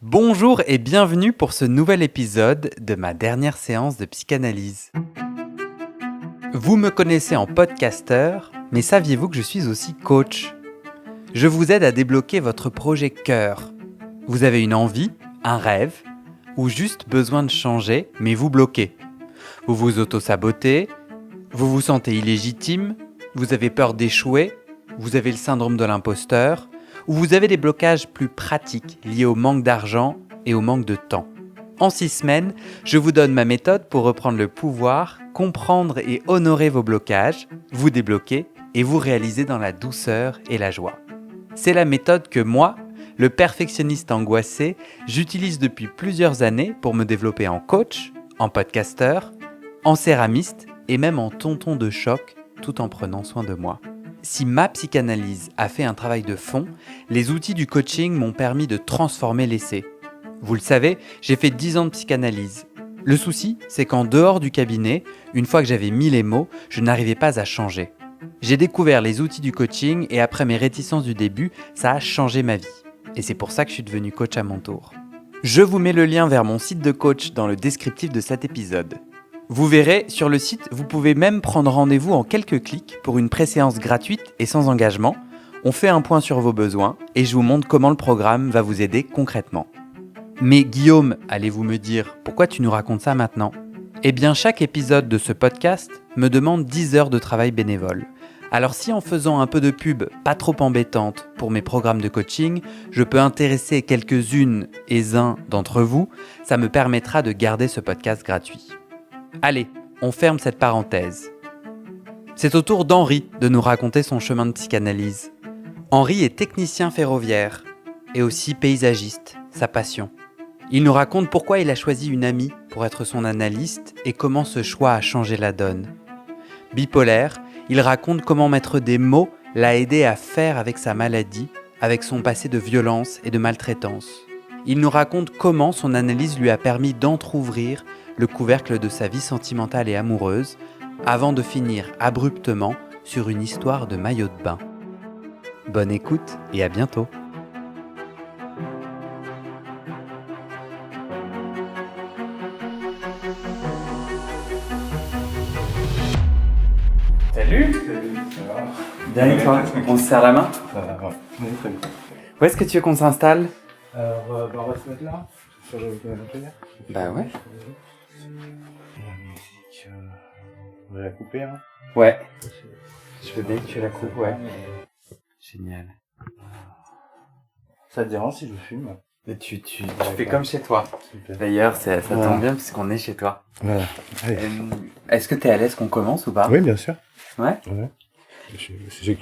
Bonjour et bienvenue pour ce nouvel épisode de ma dernière séance de psychanalyse. Vous me connaissez en podcasteur, mais saviez-vous que je suis aussi coach ? Je vous aide à débloquer votre projet cœur. Vous avez une envie, un rêve, ou juste besoin de changer, mais vous bloquez. Vous vous auto-sabotez, vous vous sentez illégitime, vous avez peur d'échouer, vous avez le syndrome de l'imposteur, ou vous avez des blocages plus pratiques liés au manque d'argent et au manque de temps. En 6 semaines, je vous donne ma méthode pour reprendre le pouvoir, comprendre et honorer vos blocages, vous débloquer et vous réaliser dans la douceur et la joie. C'est la méthode que moi, le perfectionniste angoissé, j'utilise depuis plusieurs années pour me développer en coach, en podcasteur, en céramiste et même en tonton de choc tout en prenant soin de moi. Si ma psychanalyse a fait un travail de fond, les outils du coaching m'ont permis de transformer l'essai. Vous le savez, j'ai fait 10 ans de psychanalyse. Le souci, c'est qu'en dehors du cabinet, une fois que j'avais mis les mots, je n'arrivais pas à changer. J'ai découvert les outils du coaching et après mes réticences du début, ça a changé ma vie. Et c'est pour ça que je suis devenu coach à mon tour. Je vous mets le lien vers mon site de coach dans le descriptif de cet épisode. Vous verrez, sur le site, vous pouvez même prendre rendez-vous en quelques clics pour une préséance gratuite et sans engagement. On fait un point sur vos besoins et je vous montre comment le programme va vous aider concrètement. Mais Guillaume, allez-vous me dire, pourquoi tu nous racontes ça maintenant ? Eh bien, chaque épisode de ce podcast me demande 10 heures de travail bénévole. Alors si en faisant un peu de pub pas trop embêtante pour mes programmes de coaching, je peux intéresser quelques-unes et uns d'entre vous, ça me permettra de garder ce podcast gratuit. Allez, on ferme cette parenthèse. C'est au tour d'Henri de nous raconter son chemin de psychanalyse. Henri est technicien ferroviaire et aussi paysagiste, sa passion. Il nous raconte pourquoi il a choisi une amie pour être son analyste et comment ce choix a changé la donne. Bipolaire, il raconte comment mettre des mots l'a aidé à faire avec sa maladie, avec son passé de violence et de maltraitance. Il nous raconte comment son analyse lui a permis d'entrouvrir le couvercle de sa vie sentimentale et amoureuse, avant de finir abruptement sur une histoire de maillot de bain. Bonne écoute et à bientôt. Salut. Ça va. Bien et toi ? On se serre la main ? Ça va, ouais. Oui, très bien. Où est-ce que tu veux qu'on s'installe ? Alors, on va se mettre là, sur le canapé. Bah ouais. La musique, on va la couper, hein. Ouais. Je veux bien que tu la coupes, ouais. Génial. Ça te dérange si je fume ? Mais tu fais comme chez toi. Super. D'ailleurs, ça Voilà. tombe bien puisqu'on est chez toi. Voilà. Allez. Est-ce que t'es à l'aise qu'on commence ou pas ? Oui, bien sûr. Ouais. Ouais. Je suis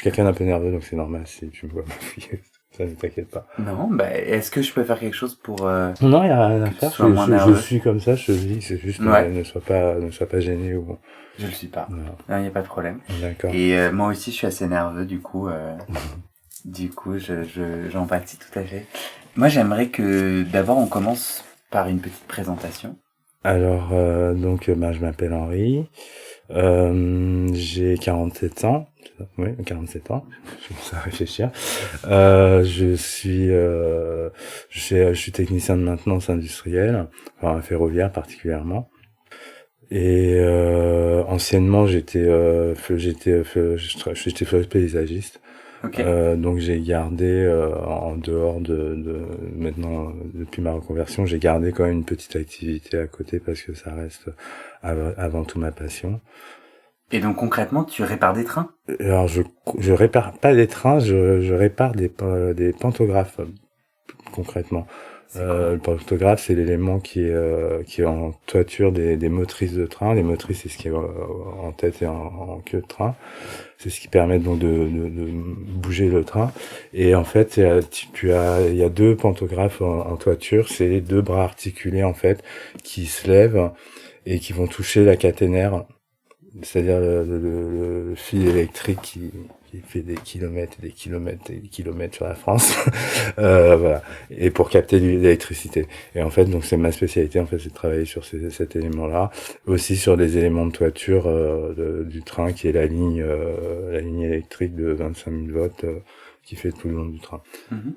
quelqu'un d'un peu nerveux, donc c'est normal si tu me vois m'enfuir. Ça ne t'inquiète pas. Non, bah est-ce que je peux faire quelque chose pour... Non, il n'y a rien à Que tu faire. sois moins nerveux. Je suis comme ça, je te dis, c'est juste Ouais. ne sois pas gêné ou... Je le suis pas. Non. Non, il n'y a pas de problème. D'accord. Et moi aussi, je suis assez nerveux, du coup, j'empathie tout à fait. Moi, j'aimerais que d'abord, on commence par une petite présentation. Alors, je m'appelle Henri, j'ai 47 ans, oui, 47 ans, je commence à réfléchir. Je suis technicien de maintenance industrielle, enfin ferroviaire particulièrement. Et anciennement, j'étais paysagiste. Ok. Donc j'ai gardé en dehors de maintenant depuis ma reconversion, j'ai gardé quand même une petite activité à côté parce que ça reste avant tout ma passion. Et donc, concrètement, tu répares des trains ? Alors je répare pas des trains, je répare des pantographes concrètement. Le pantographe, c'est l'élément qui est en toiture des motrices de train. Les motrices, c'est ce qui est en tête et en queue de train. C'est ce qui permet donc de bouger le train. Et en fait, il y a deux pantographes en toiture. C'est les deux bras articulés, en fait, qui se lèvent et qui vont toucher la caténaire. C'est-à-dire le fil électrique qui fait des kilomètres et des kilomètres et des kilomètres sur la France, voilà. Et pour capter l'électricité. Et en fait, donc c'est ma spécialité, en fait, c'est de travailler sur cet élément-là, aussi sur des éléments de toiture du train, qui est la ligne électrique de 25 000 volts qui fait tout le long du train. Mhm.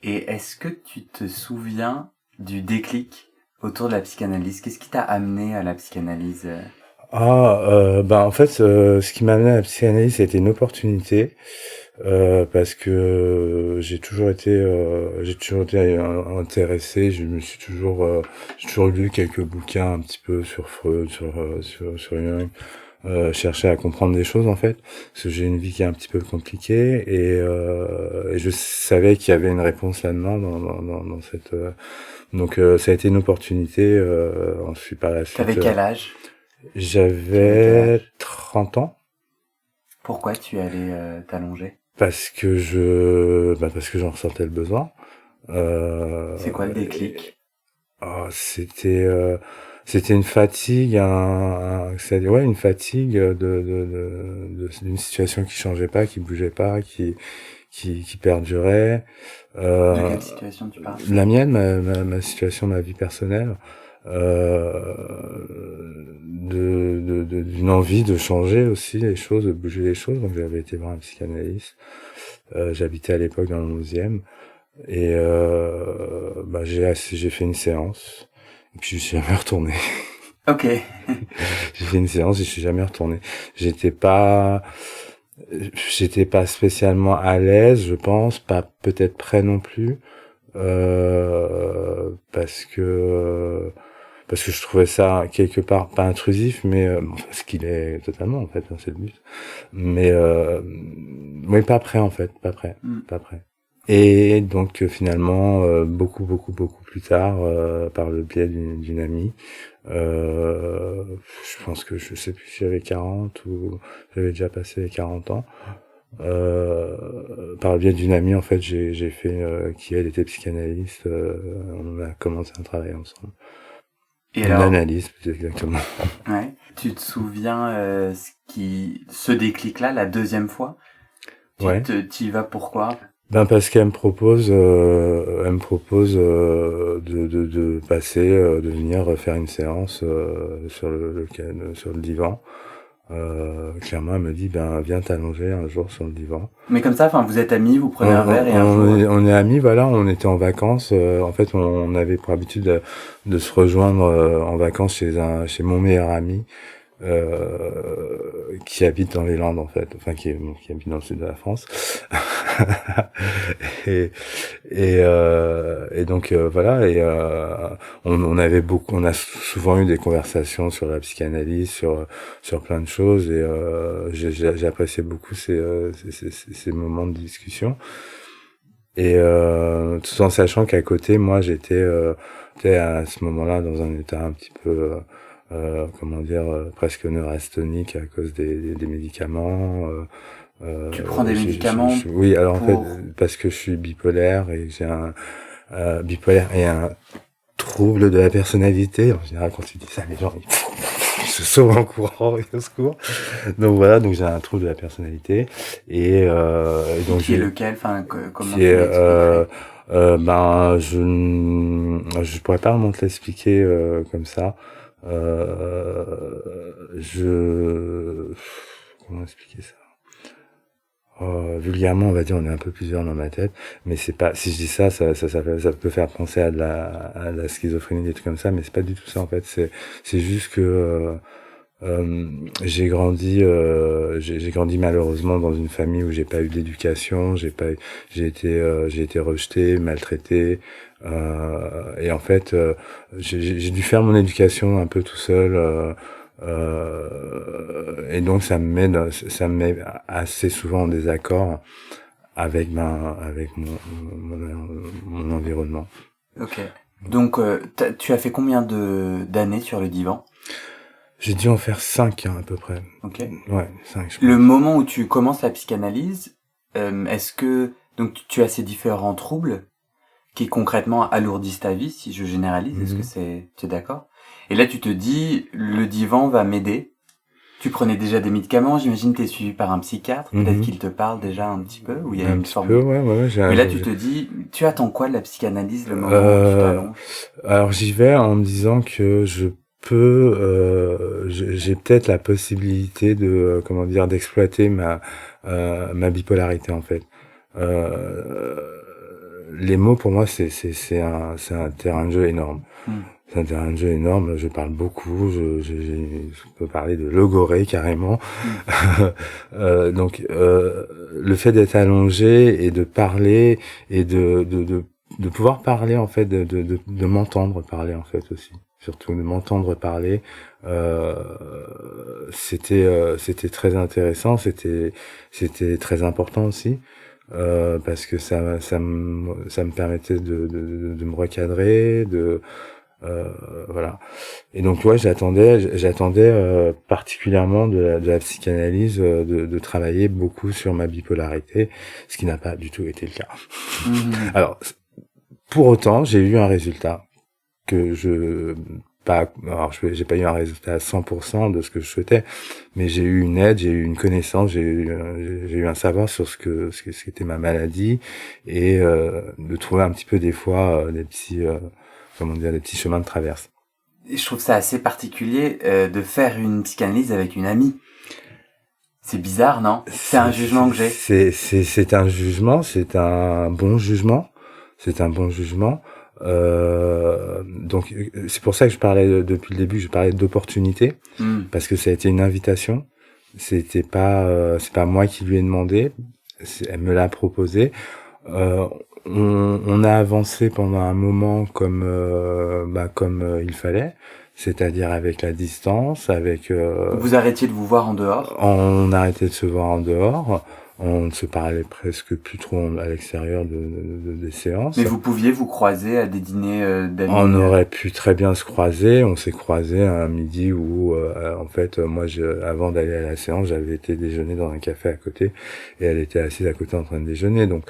Et est-ce que tu te souviens du déclic autour de la psychanalyse? Qu'est-ce qui t'a amené à la psychanalyse? En fait, ce qui m'a amené à la psychanalyse, c'était une opportunité, parce que j'ai toujours été intéressé. J'ai toujours lu quelques bouquins un petit peu sur Freud, sur Jung, chercher à comprendre des choses en fait, parce que j'ai une vie qui est un petit peu compliquée et je savais qu'il y avait une réponse là-dedans dans cette. Donc ça a été une opportunité. Ensuite par la suite. T'avais quel âge? J'avais 30 ans. Pourquoi tu allais t'allonger? Parce que j'en ressentais le besoin. C'est quoi le déclic? C'était une fatigue, une fatigue d'une situation qui changeait pas, qui bougeait pas, qui perdurait. De quelle situation tu parles? La mienne, ma situation, ma vie personnelle. D'une envie de changer aussi les choses, de bouger les choses. Donc j'avais été voir un psychanalyste. J'habitais à l'époque dans le 11e et j'ai fait une séance et puis je suis jamais retourné. Ok. J'ai fait une séance et je suis jamais retourné. J'étais pas spécialement à l'aise, je pense, pas peut-être prêt non plus, parce que je trouvais ça quelque part pas intrusif, mais ce qu'il est totalement en fait, hein, c'est le but. Mais pas prêt en fait, pas prêt. Et donc finalement beaucoup plus tard, par le biais d'une amie, je pense que je sais plus si j'avais 40 ou j'avais déjà passé les 40 ans. Par le biais d'une amie en fait, j'ai fait qui elle était psychanalyste, on a commencé à travailler ensemble. Et une analyse, plus exactement. Ouais. Tu te souviens ce déclic-là, la deuxième fois? Tu y vas pourquoi? Parce qu'elle me propose, de passer, de venir faire une séance sur le divan. Clairement, elle me dit, viens t'allonger un jour sur le divan. Mais comme ça, vous êtes amis, vous prenez un verre et un jour... On est amis, voilà, on était en vacances. En fait, on avait pour habitude de se rejoindre en vacances chez mon meilleur ami, qui habite dans les Landes, en fait. Enfin, qui habite dans le sud de la France. et donc voilà, et on a souvent eu des conversations sur la psychanalyse, sur plein de choses, et j'ai apprécié beaucoup ces moments de discussion, et tout en sachant qu'à côté, moi j'étais à ce moment-là dans un état un petit peu presque neurasthénique à cause des médicaments. Tu prends des médicaments? Oui, alors en fait, parce que je suis bipolaire et j'ai un trouble de la personnalité. En général, quand tu dis ça, les gens ils se sauvent en courant, au secours. Donc voilà, donc j'ai un trouble de la personnalité et donc qui est lequel, comment qui est je pourrais pas vraiment te l'expliquer comme ça. Comment expliquer ça? Vulgairement, on va dire, on est un peu plusieurs dans ma tête, mais c'est pas, si je dis ça peut faire penser à la schizophrénie, des trucs comme ça, mais c'est pas du tout ça, en fait. C'est juste que, j'ai grandi malheureusement dans une famille où j'ai pas eu d'éducation, j'ai été rejeté, maltraité, et en fait, j'ai dû faire mon éducation un peu tout seul, et donc ça me met assez souvent en désaccord avec mon environnement. Ok. Donc tu as fait combien d'années sur le divan? J'ai dû en faire 5 à peu près. Ok. Ouais, 5. Je pense. Le moment où tu commences la psychanalyse, est-ce que donc tu as ces différents troubles qui concrètement alourdissent ta vie, si je généralise, est-ce que tu es d'accord? Et là tu te dis, le divan va m'aider. Tu prenais déjà des médicaments, j'imagine que t'es suivi par un psychiatre, peut-être qu'il te parle déjà un petit peu, ou il y a une forme... Ouais. Mais là tu te dis, tu attends quoi de la psychanalyse le moment où tu t'allonges? Alors j'y vais en me disant que j'ai peut-être la possibilité de d'exploiter ma bipolarité en fait. les mots pour moi c'est un terrain de jeu énorme. C'est un terrain de jeu énorme. Je parle beaucoup. Je peux parler de logorée carrément. Donc le fait d'être allongé et de parler et de pouvoir parler en fait, de m'entendre parler en fait aussi. Surtout de m'entendre parler, c'était très intéressant. C'était très important aussi. Parce que ça me permettait de me recadrer, voilà. Et donc ouais, j'attendais particulièrement de la psychanalyse de travailler beaucoup sur ma bipolarité, ce qui n'a pas du tout été le cas. Alors pour autant, j'ai eu un résultat que j'ai pas eu un résultat à 100% de ce que je souhaitais, mais j'ai eu une aide, j'ai eu une connaissance, j'ai eu un savoir sur ce qu'était ma maladie, et de trouver un petit peu des fois des petits des petits chemins de traverse. Et je trouve ça assez particulier de faire une psychanalyse avec une amie. C'est bizarre, non? C'est un jugement que j'ai. C'est un jugement, c'est un bon jugement, donc c'est pour ça que je parlais depuis le début, je parlais d'opportunité, parce que ça a été une invitation. C'est pas moi qui lui ai demandé, elle me l'a proposé. On a avancé pendant un moment comme il fallait, c'est-à-dire avec la distance, avec. Vous arrêtiez de vous voir en dehors? On arrêtait de se voir en dehors. On ne se parlait presque plus trop à l'extérieur des séances. Mais vous pouviez vous croiser à des dîners d'amis? On aurait pu très bien se croiser. On s'est croisés un midi où, en fait, moi, avant d'aller à la séance, j'avais été déjeuner dans un café à côté, et elle était assise à côté en train de déjeuner. Donc.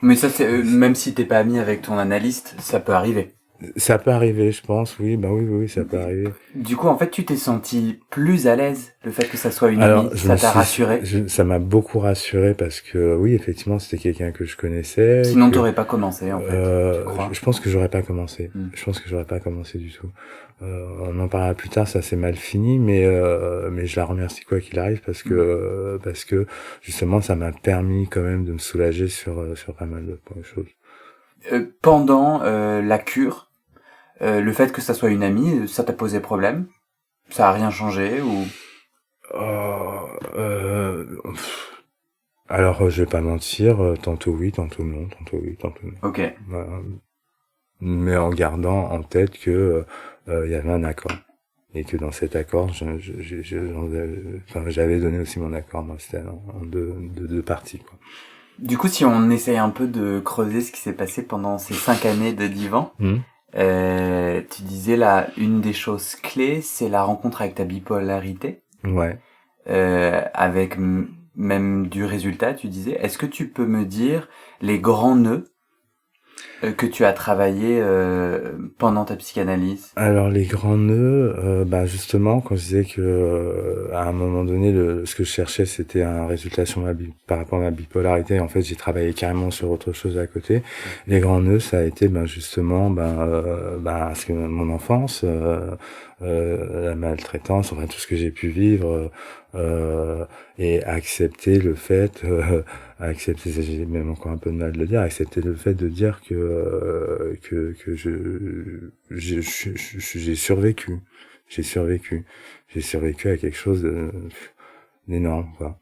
Mais ça, c'est même si t'es pas ami avec ton analyste, ça peut arriver. Ça peut arriver, je pense, oui, oui, ça peut arriver. Du coup, en fait, tu t'es senti plus à l'aise, le fait que ça soit une amie, ça t'a rassuré? Ça m'a beaucoup rassuré parce que, oui, effectivement, c'était quelqu'un que je connaissais. Sinon, t'aurais pas commencé, en fait, tu crois? Je pense que j'aurais pas commencé. Je pense que j'aurais pas commencé du tout. On en parlera plus tard, ça s'est mal fini, mais je la remercie quoi qu'il arrive parce que justement, ça m'a permis quand même de me soulager sur pas mal de choses. Pendant la cure, le fait que ça soit une amie, ça t'a posé problème? Ça a rien changé ou? Alors, je vais pas mentir, tantôt oui, tantôt non, tantôt oui, tantôt non. Ok. Mais en gardant en tête que y avait un accord. Et que dans cet accord, j'avais donné aussi mon accord, moi, c'était en deux parties, quoi. Du coup, si on essaye un peu de creuser ce qui s'est passé pendant ces 5 années de divan, tu disais là, une des choses clés, c'est la rencontre avec ta bipolarité. Ouais. Avec même du résultat, tu disais. Est-ce que tu peux me dire les grands nœuds que tu as travaillé pendant ta psychanalyse? Alors les grands nœuds, justement, quand je disais que à un moment donné, ce que je cherchais, c'était un résultat par rapport à ma bipolarité. En fait, j'ai travaillé carrément sur autre chose à côté. Les grands nœuds, ça a été justement parce que mon enfance, la maltraitance, enfin tout ce que j'ai pu vivre, et accepter le fait, j'ai même encore un peu de mal de le dire, accepter le fait de dire que j'ai survécu à quelque chose d'énorme, quoi.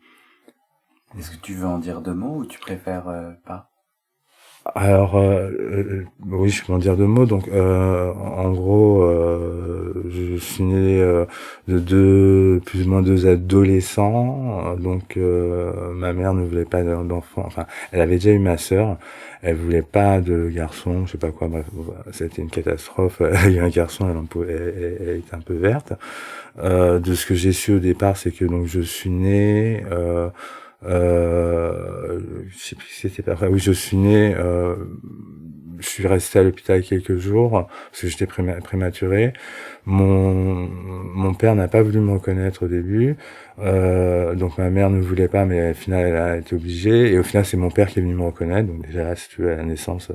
Est-ce que tu veux en dire 2 mots ou tu préfères pas? Alors, oui, je peux en dire 2 mots. Donc, en gros, je suis né de plus ou moins 2 adolescents. Donc, ma mère ne voulait pas d'enfant. Enfin, elle avait déjà eu ma sœur. Elle voulait pas de garçon, je sais pas quoi. Bref, c'était une catastrophe. Elle a eu un garçon, elle était un peu verte. De ce que j'ai su au départ, c'est que donc je suis né. Je sais plus si c'était pas vrai. Oui, je suis né. Je suis resté à l'hôpital quelques jours parce que j'étais prématuré. Mon père n'a pas voulu me reconnaître au début, donc ma mère ne voulait pas, mais au final elle a été obligée. Et au final c'est mon père qui est venu me reconnaître. Donc déjà là, si tu veux, à la naissance.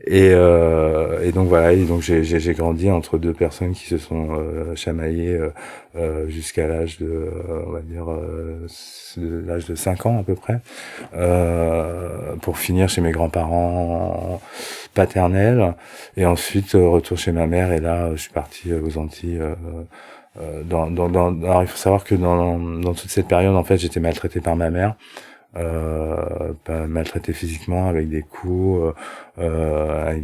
et donc voilà. Et donc j'ai grandi entre 2 personnes qui se sont chamaillées jusqu'à l'âge de, on va dire, l'âge de 5 ans à peu près, pour finir chez mes grands-parents paternels, et ensuite retour chez ma mère, et là je suis parti aux Antilles. Alors il faut savoir que dans toute cette période, en fait, j'étais maltraité par ma mère. Maltraité physiquement avec des coups, avec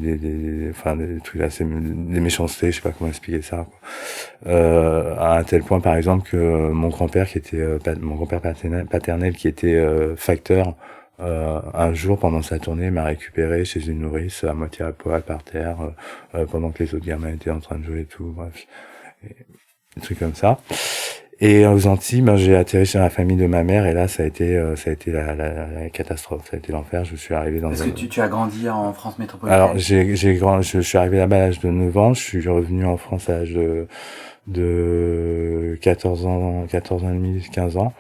enfin des trucs assez, des méchancetés, je sais pas comment expliquer ça, quoi. À un tel point par exemple que mon grand-père qui était mon grand-père paternel qui était facteur, un jour pendant sa tournée m'a récupéré chez une nourrice à moitié à poil par terre, pendant que les autres gamins étaient en train de jouer et tout, bref, et des trucs comme ça. Et aux Antilles, ben, j'ai atterri chez la famille de ma mère, et là, ça a été la catastrophe, ça a été l'enfer. Je suis arrivé dans Est-ce que tu as grandi en France métropolitaine? Alors, je suis arrivé là-bas à l'âge de 9 ans, je suis revenu en France à l'âge de 14 ans et demi, 15 ans.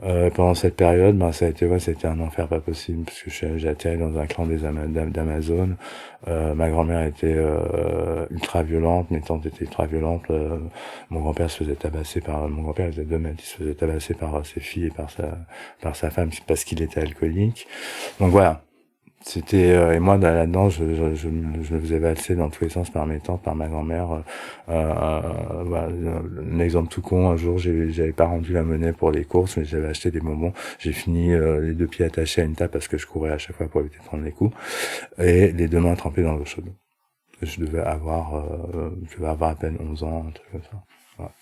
Pendant cette période, ben, ça a été, c'était un enfer pas possible, parce que j'ai atterri dans un clan d'Amazon. Ma grand-mère était ultra violente, mes tantes étaient ultra violentes. Mon grand-père mon grand-père faisait 2 mètres, il se faisait tabasser par ses filles et par sa femme parce qu'il était alcoolique. Donc voilà. C'était et moi là-dedans je me faisais valser dans tous les sens par mes tantes, par ma grand-mère. Voilà, un exemple tout con, un jour j'avais pas rendu la monnaie pour les courses, mais j'avais acheté des bonbons. J'ai fini les 2 pieds attachés à une table parce que je courais à chaque fois pour éviter de prendre les coups, et les 2 mains trempées dans l'eau chaude. Je devais avoir à peine 11 ans, un truc comme ça. Voilà.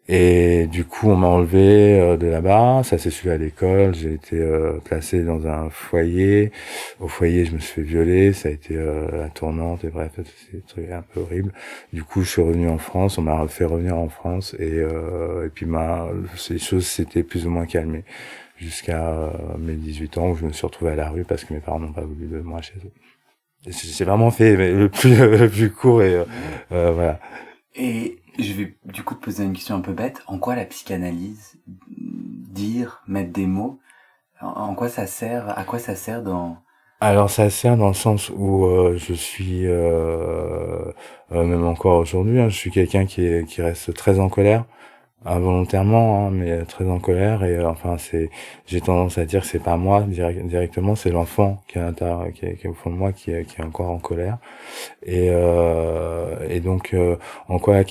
Et du coup, on m'a enlevé de là-bas, ça s'est suivi à l'école, j'ai été placé dans un foyer. Au foyer, je me suis fait violer, ça a été la tourmente, et bref, c'est des trucs un peu horribles. Du coup, je suis revenu en France, on m'a fait revenir en France, et puis ces choses s'étaient plus ou moins calmées jusqu'à mes 18 ans, où je me suis retrouvé à la rue parce que mes parents n'ont pas voulu de moi chez eux. J'ai vraiment fait le plus court, et voilà. Et je vais du coup te poser une question un peu bête. En quoi la psychanalyse, dire, mettre des mots, en quoi ça sert, à quoi ça sert dans... Alors ça sert dans le sens où je suis même encore aujourd'hui, hein, je suis quelqu'un qui reste très en colère, involontairement, hein, mais très en colère, et enfin j'ai tendance à dire que c'est pas moi directement, c'est l'enfant qui est à l'intérieur, qui est au fond de moi, qui est encore en colère, et donc en quoi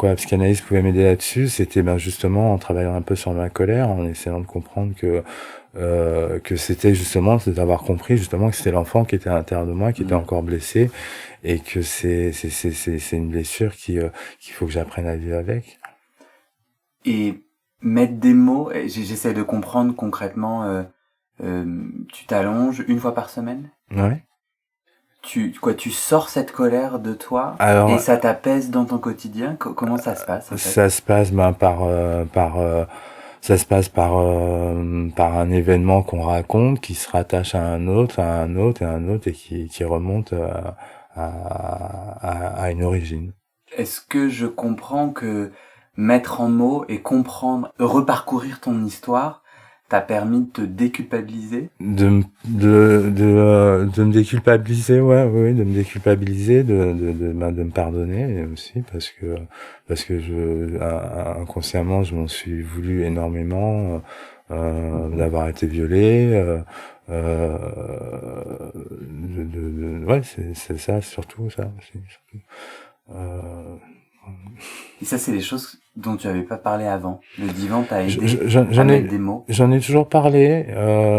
la psychanalyse pouvait m'aider là-dessus, c'était justement en travaillant un peu sur ma colère, en essayant de comprendre que c'était justement d'avoir compris justement que c'était l'enfant qui était à l'intérieur de moi, qui était encore blessé, et que c'est une blessure qu'il faut que j'apprenne à vivre avec. Et mettre des mots, j'essaie de comprendre concrètement, tu t'allonges 1 fois par semaine? Ouais. Tu sors cette colère de toi, alors, et ça t'apaise dans ton quotidien? Comment ça se passe en fait? Ça se passe ça se passe par un événement qu'on raconte, qui se rattache à un autre, à un autre, et à un autre, et qui remonte à une origine. Est-ce que je comprends que mettre en mots et comprendre, reparcourir ton histoire t'a permis de te déculpabiliser? De me déculpabiliser, oui, de me déculpabiliser, de me pardonner aussi, parce que inconsciemment je m'en suis voulu énormément d'avoir été violé, ouais, c'est ça, surtout ça aussi, surtout. Et ça, c'est des choses dont tu avais pas parlé avant. Le divan t'a aidé à mettre des mots. J'en ai toujours parlé.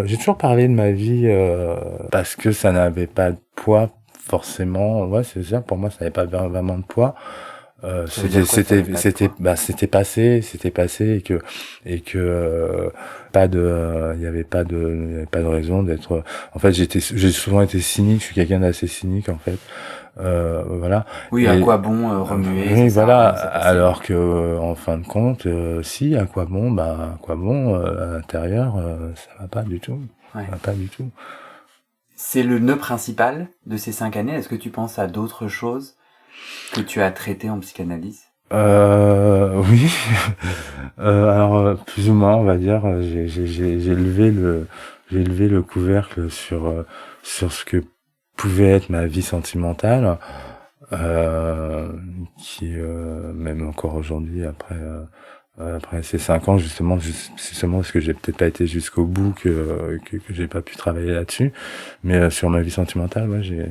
J'ai toujours parlé de ma vie parce que ça n'avait pas de poids forcément. Ouais, c'est ça. Pour moi, ça n'avait pas vraiment de poids. C'était passé, et que il y avait pas de raison d'être. En fait, j'ai souvent été cynique. Je suis quelqu'un d'assez cynique en fait. Voilà. Oui, à quoi bon remuer? Oui, voilà. Alors que en fin de compte, si, à quoi bon? À l'intérieur, ça va pas du tout. Ouais. Ça va pas du tout. C'est le nœud principal de ces 5 années. Est-ce que tu penses à d'autres choses que tu as traitées en psychanalyse? Oui. Alors plus ou moins, on va dire, j'ai levé le couvercle sur ce que pouvait être ma vie sentimentale, qui même encore aujourd'hui, après Après ces 5 ans, justement, c'est seulement parce que j'ai peut-être pas été jusqu'au bout que j'ai pas pu travailler là-dessus. Mais sur ma vie sentimentale, ouais, j'ai...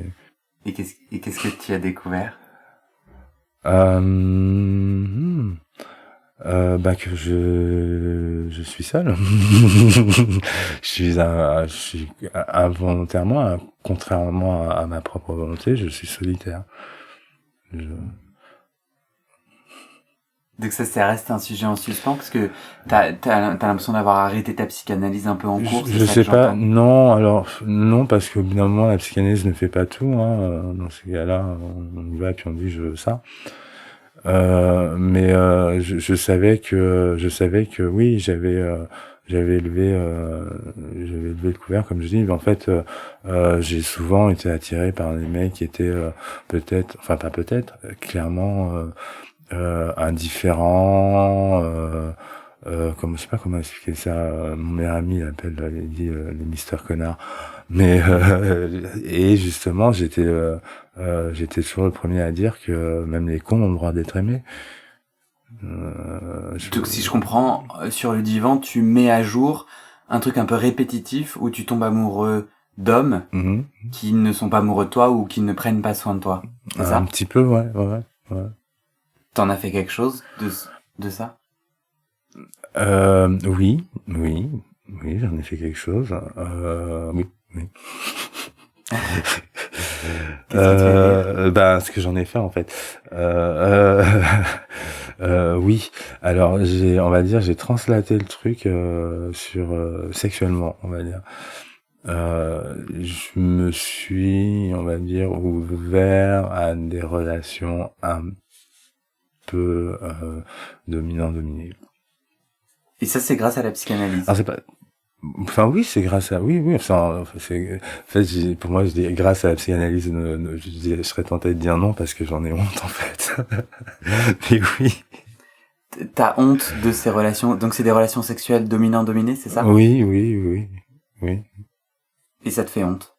Et qu'est-ce que tu as découvert? Que je suis seul. Je suis involontairement, contrairement à ma propre volonté, je suis solitaire. Donc ça reste un sujet en suspens parce que t'as l'impression d'avoir arrêté ta psychanalyse un peu en cours, Je sais pas, non, alors, non, parce qu'au bout d'un moment, la psychanalyse ne fait pas tout, hein. Dans ces cas-là, on y va et puis on dit je veux ça. Mais je savais que oui, j'avais élevé le couvert, comme je dis. Mais en fait, j'ai souvent été attiré par des mecs qui étaient peut-être, enfin pas peut-être, clairement indifférents. Comme je sais pas comment expliquer ça. Mon meilleur ami l'appelle, il dit les Mister Connard. Mais et justement, j'étais toujours le premier à dire que même les cons ont le droit d'être aimés. Donc si je comprends, sur le divan, tu mets à jour un truc un peu répétitif où tu tombes amoureux d'hommes qui ne sont pas amoureux de toi ou qui ne prennent pas soin de toi. C'est ça? Un petit peu, ouais. T'en as fait quelque chose de ça? Oui, j'en ai fait quelque chose. Oui. Ce que j'en ai fait en fait. Oui. Alors j'ai translaté le truc sur sexuellement, on va dire. Je me suis, on va dire, ouvert à des relations un peu dominant-dominé. Et ça, c'est grâce à la psychanalyse. Alors c'est pas. Enfin oui, c'est grâce à oui. Enfin, c'est. En fait, pour moi, je dis grâce à la psychanalyse. Je serais tenté de dire non parce que j'en ai honte en fait. Mais oui. T'as honte de ces relations. Donc c'est des relations sexuelles dominant-dominé, c'est ça? Oui. Et ça te fait honte?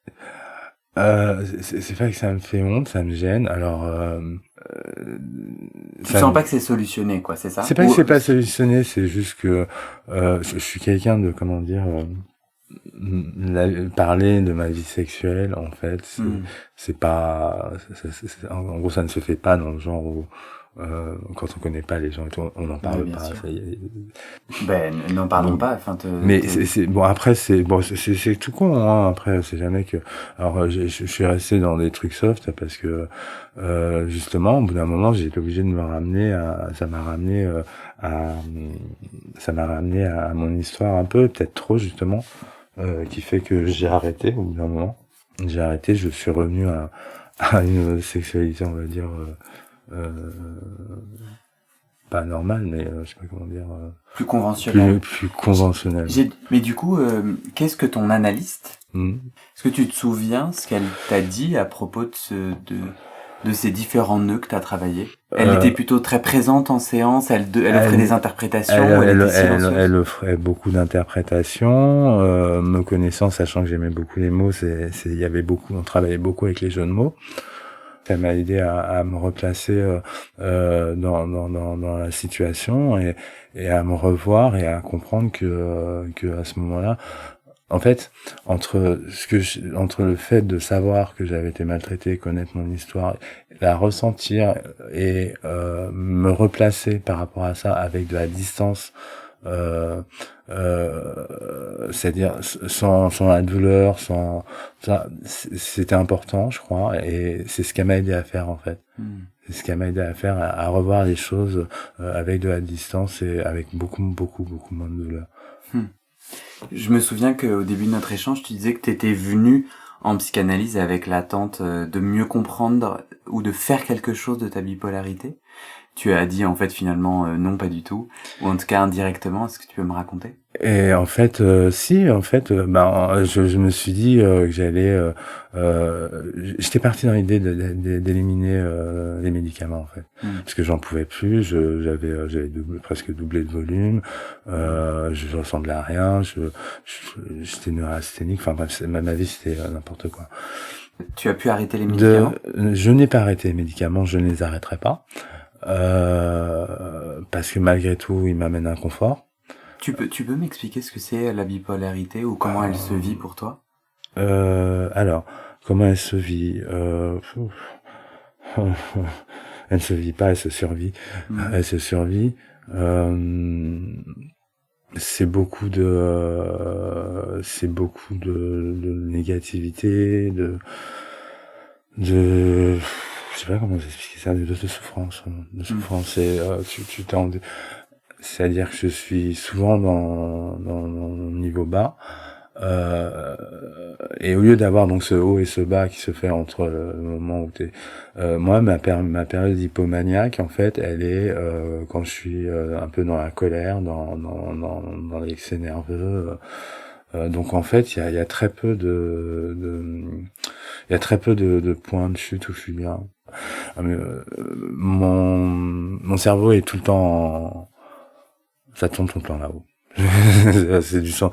C'est pas que ça me fait honte, ça me gêne. Alors. Tu sens pas que c'est solutionné, quoi, c'est ça? C'est pas que c'est pas solutionné, c'est juste que je suis quelqu'un de, comment dire, parler de ma vie sexuelle, en fait, c'est pas, en gros, ça ne se fait pas dans le genre où quand on connaît pas les gens et tout, on n'en parle pas. Ça y est. Ben, n'en parlons pas. Enfin, mais c'est bon. Après, c'est tout con. Hein, après, c'est jamais que. Alors, je suis resté dans des trucs soft parce que justement, au bout d'un moment, j'ai été obligé de me ramener à. Ça m'a ramené à mon histoire un peu, peut-être trop justement, qui fait que j'ai arrêté au bout d'un moment. J'ai arrêté. Je suis revenu à une sexualité, on va dire. Pas normal, mais je sais pas comment dire. Plus conventionnel. Plus conventionnel. Mais du coup, qu'est-ce que ton analyste, est-ce que tu te souviens ce qu'elle t'a dit à propos de ces différents nœuds que t'as travaillé? Elle était plutôt très présente en séance, elle offrait des interprétations, elle offrait beaucoup d'interprétations, me connaissant, sachant que j'aimais beaucoup les mots, on travaillait beaucoup avec les jeux de mots. Ça m'a aidé à me replacer dans la situation et à me revoir et à comprendre que à ce moment-là, en fait, entre le fait de savoir que j'avais été maltraité, connaître mon histoire, la ressentir et me replacer par rapport à ça avec de la distance, c'est-à-dire sans la douleur, sans ça, c'était important, je crois, et c'est ce qu'elle m'a aidé à faire en fait. C'est ce qu'elle m'a aidé à faire, à revoir les choses avec de la distance et avec beaucoup moins de douleur. Je me souviens qu'au début de notre échange, tu disais que t'étais venu en psychanalyse avec l'attente de mieux comprendre ou de faire quelque chose de ta bipolarité. Tu as dit en fait finalement non, pas du tout, ou en tout cas indirectement. Est-ce que tu peux me raconter? Et en fait, je me suis dit que j'allais. J'étais parti dans l'idée d'éliminer les médicaments en fait, parce que j'en pouvais plus. J'avais presque doublé de volume. Je ressemblais à rien. J'étais neurasthénique. Enfin bref, ma vie c'était n'importe quoi. Tu as pu arrêter les médicaments? Je n'ai pas arrêté les médicaments. Je ne les arrêterai pas. parce que malgré tout, il m'amène un confort. Tu peux m'expliquer ce que c'est la bipolarité ou comment elle se vit pour toi? Alors, comment elle se vit? Elle ne se vit pas, elle se survit. Elle se survit. C'est beaucoup de négativité, je sais pas comment expliquer ça, de souffrance, et c'est-à-dire que je suis souvent dans mon niveau bas. Et au lieu d'avoir donc ce haut et ce bas qui se fait entre le moment où moi ma période hypomaniaque en fait elle est quand je suis un peu dans la colère, dans l'excès nerveux. Donc en fait il y a très peu de points de chute où je suis bien. Mon cerveau est tout le temps ça tourne tout le temps là-haut. c'est du sang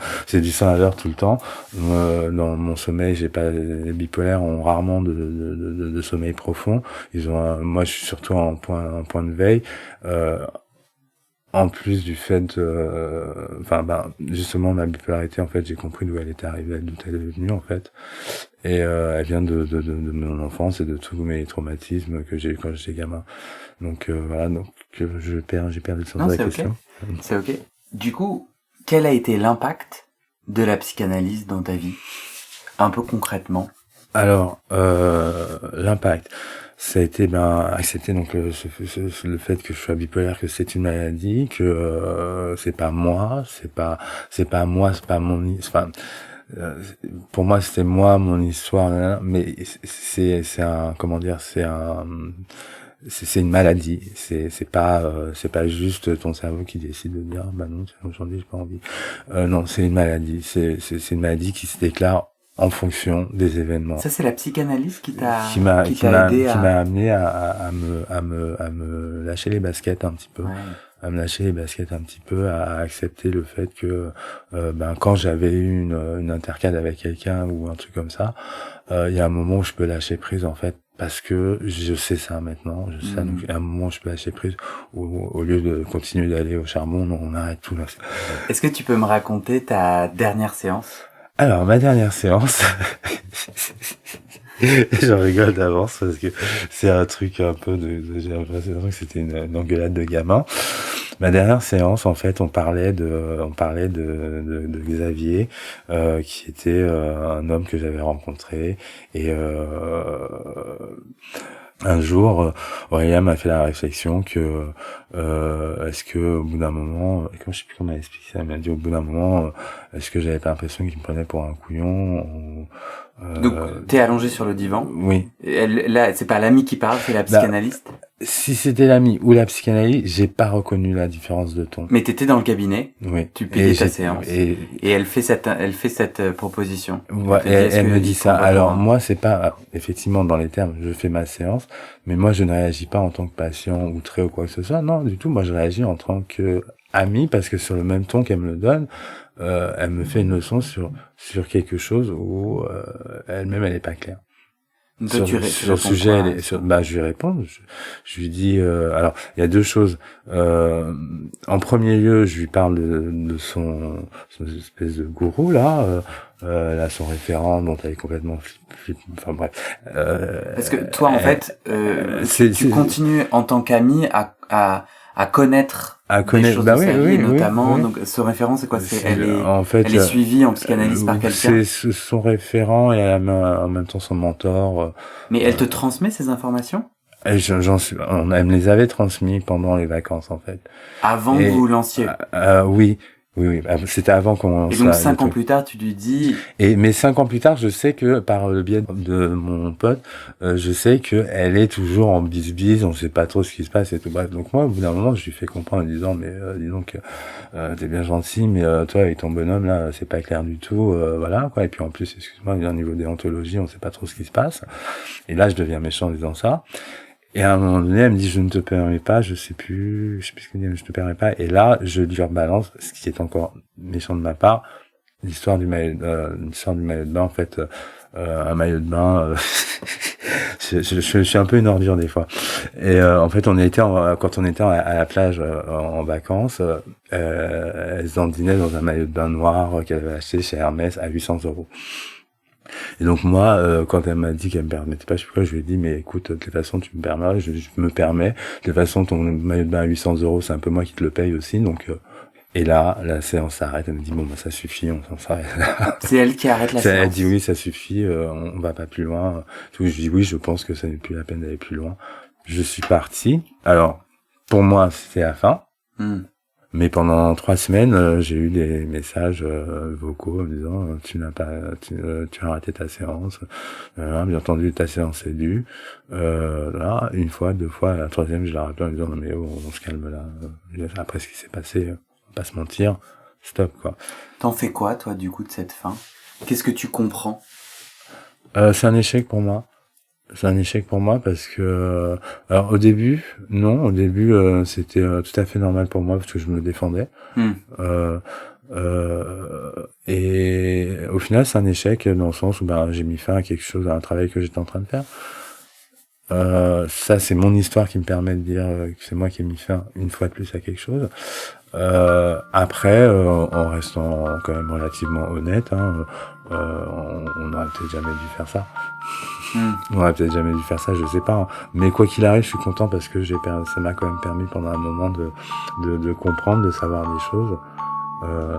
à l'heure tout le temps. Dans mon sommeil, les bipolaires ont rarement de sommeil profond. Moi je suis surtout en point de veille. En plus du fait justement ma bipolarité en fait, j'ai compris d'où elle était arrivée, d'où elle est venue en fait. Et elle vient de mon enfance et de tous mes traumatismes que j'ai eu quand j'étais gamin. Donc voilà, donc j'ai perdu le sens de la question. C'est OK. Du coup, quel a été l'impact de la psychanalyse dans ta vie? Un peu concrètement. Alors, l'impact, ça a été accepter donc le fait que je sois bipolaire, que c'est une maladie, que c'est pas moi, c'est pas mon pour moi c'était moi mon histoire, mais c'est une maladie, c'est pas juste ton cerveau qui décide de dire bah non aujourd'hui j'ai pas envie. Non, c'est une maladie, c'est une maladie qui se déclare en fonction des événements. Ça c'est la psychanalyse qui m'a amené à me lâcher les baskets un petit peu. Ouais. À me lâcher les baskets un petit peu, à accepter le fait que quand j'avais eu une intercade avec quelqu'un ou un truc comme ça, il y a un moment où je peux lâcher prise en fait. Parce que je sais ça maintenant, donc à un moment je peux lâcher prise au lieu de continuer d'aller au charbon, non, on arrête tout là. Est-ce que tu peux me raconter ta dernière séance? Alors ma dernière séance, j'en rigole d'avance parce que c'est un truc un peu j'ai l'impression que c'était une engueulade de gamin. Ma dernière séance, en fait, on parlait de Xavier, qui était un homme que j'avais rencontré, et un jour, Aurélien m'a fait la réflexion que est-ce que au bout d'un moment, je sais plus comment elle explique ça, elle m'a dit au bout d'un moment, est-ce que j'avais pas l'impression qu'il me prenait pour un couillon Donc t'es allongé sur le divan. Oui. Là, c'est pas l'ami qui parle, c'est la psychanalyste. Si c'était l'ami ou la psychanalyste, j'ai pas reconnu la différence de ton. Mais t'étais dans le cabinet. Oui. Tu payais ta séance. Et elle fait cette proposition. Ouais, elle me dit ça. Alors moi, c'est pas effectivement dans les termes. Je fais ma séance, mais moi, je ne réagis pas en tant que patient outré ou quoi que ce soit. Non, du tout. Moi, je réagis en tant que ami parce que sur le même ton qu'elle me le donne, elle me fait une leçon sur quelque chose où elle-même elle est pas claire. Sur le sujet, je lui réponds. Je lui dis. Alors, il y a deux choses. En premier lieu, je lui parle de son espèce de gourou là, son référent dont elle est complètement enfin bref. Parce que toi, en fait, tu continues en tant qu'ami à connaître des choses de sa vie, notamment. Donc, ce référent, c'est quoi? Elle est suivie en psychanalyse par quelqu'un. C'est son référent et en même temps son mentor. Mais elle te transmet ces informations? Elle me les avait transmis pendant les vacances, en fait. Avant que vous lanciez? Oui. C'était avant qu'on lance. Et donc 5 ans plus tard, tu lui dis. Mais 5 ans plus tard, je sais que par le biais de mon pote, je sais que elle est toujours en bise, on sait pas trop ce qui se passe et tout. Bref, donc moi, au bout d'un moment, je lui fais comprendre en disant, mais dis donc, t'es bien gentil, mais toi avec ton bonhomme là, c'est pas clair du tout, voilà quoi. Et puis en plus, excuse-moi, au niveau déontologie, on sait pas trop ce qui se passe. Et là, je deviens méchant en disant ça. Et à un moment donné, elle me dit, je ne te permets pas, je sais plus ce qu'elle dit, je te permets pas. Et là, je lui rebalance, ce qui est encore méchant de ma part, l'histoire du maillot de bain, en fait, un maillot de bain, je Je suis un peu une ordure des fois. Et en fait, quand on était à la plage en vacances, elle se dandinait dans un maillot de bain noir qu'elle avait acheté chez Hermès à 800 €. Et donc moi, quand elle m'a dit qu'elle me permettait pas, je sais pas, je lui ai dit, mais écoute, de toute façon, tu me permets, je me permets. De toute façon, ton maillot de bain à 800 €, c'est un peu moi qui te le paye aussi, donc. Et là, la séance s'arrête. Elle me dit bon bah ça suffit, on s'en s'arrête. C'est elle qui arrête la séance. Elle dit oui, ça suffit, on va pas plus loin. Tout, je dis oui, je pense que ça n'est plus la peine d'aller plus loin. Je suis parti. Alors pour moi, c'était la fin. Mais pendant 3 semaines, j'ai eu des messages vocaux me disant tu as raté ta séance. Bien entendu, ta séance est due. Là, une fois, 2 fois, la troisième, je la rappelle en disant non mais on se calme là. Après ce qui s'est passé, on va pas se mentir, stop quoi. T'en fais quoi toi du coup de cette fin? Qu'est-ce que tu comprends? C'est un échec pour moi. C'est un échec pour moi parce que alors au début c'était tout à fait normal pour moi parce que je me défendais. Et au final c'est un échec dans le sens où j'ai mis fin à quelque chose, à un travail que j'étais en train de faire. Ça c'est mon histoire qui me permet de dire que c'est moi qui ai mis fin une fois de plus à quelque chose. Après en restant quand même relativement honnête, on n'aurait peut-être jamais dû faire ça. On aurait peut-être jamais dû faire ça, je sais pas. Hein. Mais quoi qu'il arrive, je suis content parce que ça m'a quand même permis pendant un moment de comprendre, de savoir des choses. Ouais.